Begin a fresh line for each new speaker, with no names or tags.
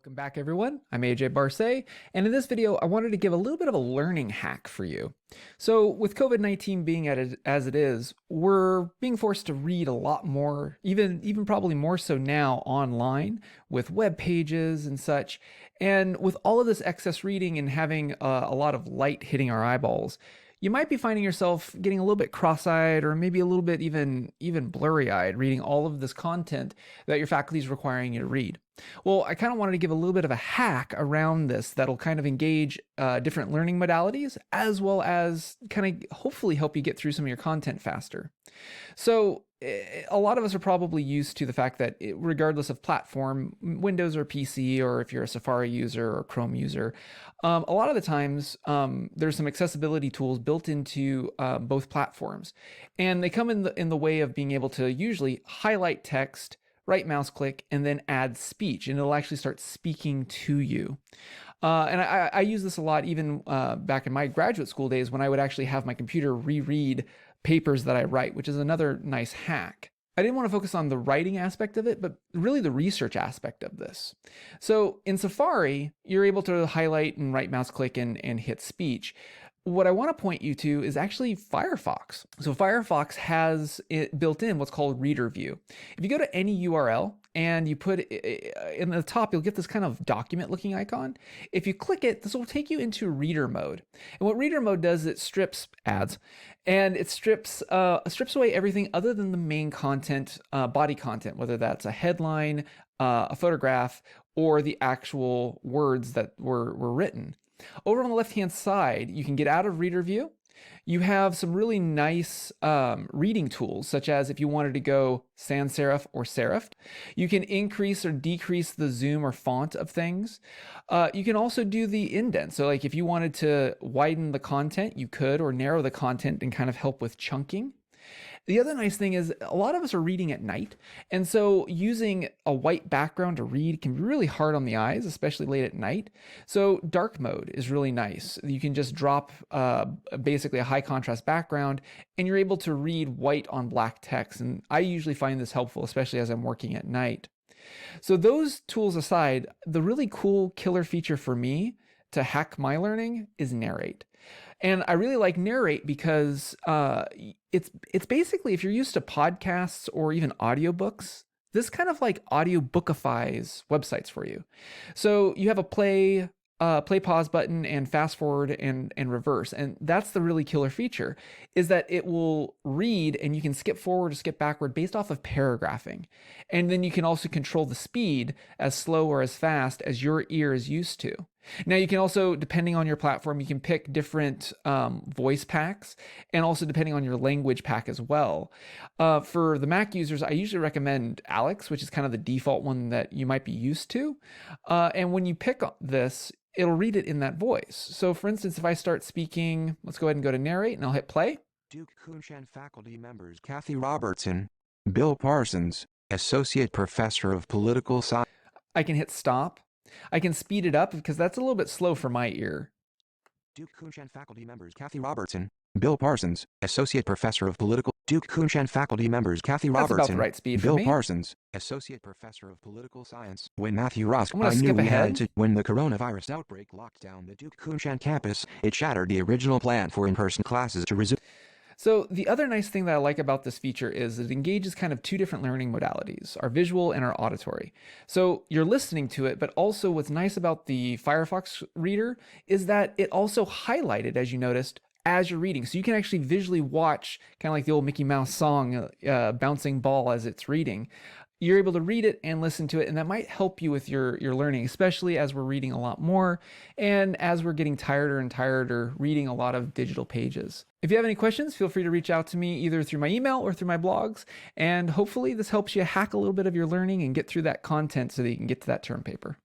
Welcome back, everyone. I'm AJ Barce, and in this video, I wanted to give a little bit of a learning hack for you. So with COVID-19 being as it is, we're being forced to read a lot more, even probably more so now online with web pages and such. And with all of this excess reading and having a lot of light hitting our eyeballs, you might be finding yourself getting a little bit cross-eyed or maybe a little bit even blurry-eyed reading all of this content that your faculty is requiring you to read. Well, I kind of wanted to give a little bit of a hack around this that'll kind of engage different learning modalities as well as kind of hopefully help you get through some of your content faster. So a lot of us are probably used to the fact that regardless of platform, Windows or PC, or if you're a Safari user or Chrome user, a lot of the times there's some accessibility tools built into both platforms, and they come in the way of being able to usually highlight text, right mouse click, and then add speech, and it'll actually start speaking to you. And I use this a lot even back in my graduate school days when I would actually have my computer reread papers that I write, which is another nice hack. I didn't want to focus on the writing aspect of it, but really the research aspect of this. So in Safari, you're able to highlight and right mouse click and hit speech. What I want to point you to is actually Firefox. So Firefox has it built in what's called Reader View. If you go to any URL and you put in the top, you'll get this kind of document looking icon. If you click it, this will take you into reader mode. And what reader mode does, it strips ads and it strips away everything other than the main content, body content, whether that's a headline, a photograph, or the actual words that were written. Over on the left-hand side, you can get out of Reader View. You have some really nice reading tools, such as if you wanted to go sans serif or serifed. You can increase or decrease the zoom or font of things. You can also do the indent. So like if you wanted to widen the content, you could, or narrow the content and kind of help with chunking. The other nice thing is a lot of us are reading at night, and so using a white background to read can be really hard on the eyes, especially late at night. So dark mode is really nice. You can just drop basically a high contrast background and you're able to read white on black text, and I usually find this helpful, especially as I'm working at night. So those tools aside, the really cool killer feature for me to hack my learning is Narrate. And I really like Narrate because it's basically, if you're used to podcasts or even audiobooks, this kind of like audio-book-afy's websites for you. So you have a play pause button and fast forward and reverse. And that's the really killer feature, is that it will read and you can skip forward or skip backward based off of paragraphing. And then you can also control the speed as slow or as fast as your ear is used to. Now you can also, depending on your platform, you can pick different voice packs, and also depending on your language pack as well. For the Mac users, I usually recommend Alex, which is kind of the default one that you might be used to. And when you pick this, it'll read it in that voice. So for instance, if I start speaking, let's go ahead and go to Narrate, and I'll hit play.
Duke Kunshan faculty members Kathy Robertson, Bill Parsons, Associate Professor of Political Science.
I can hit stop. I can speed it up because that's a little bit slow for my ear.
Duke Kunshan faculty members Kathy Robertson, Bill Parsons, Associate Professor of Political. Duke Kunshan faculty members Kathy Robertson,
that's about the right speed for
Bill
me.
Parsons, Associate Professor of Political Science. When Matthew Ross,
I'm gonna
I knew
skip
we
ahead.
had to. When the coronavirus outbreak locked down the Duke Kunshan campus, it shattered the original plan for in-person classes to resume.
So the other nice thing that I like about this feature is it engages kind of two different learning modalities, our visual and our auditory. So you're listening to it, but also what's nice about the Firefox reader is that it also highlighted, as you noticed, as you're reading. So you can actually visually watch, kind of like the old Mickey Mouse song, bouncing ball as it's reading. You're able to read it and listen to it, and that might help you with your learning, especially as we're reading a lot more and as we're getting tireder and tireder reading a lot of digital pages. If you have any questions, feel free to reach out to me either through my email or through my blogs, and hopefully this helps you hack a little bit of your learning and get through that content so that you can get to that term paper.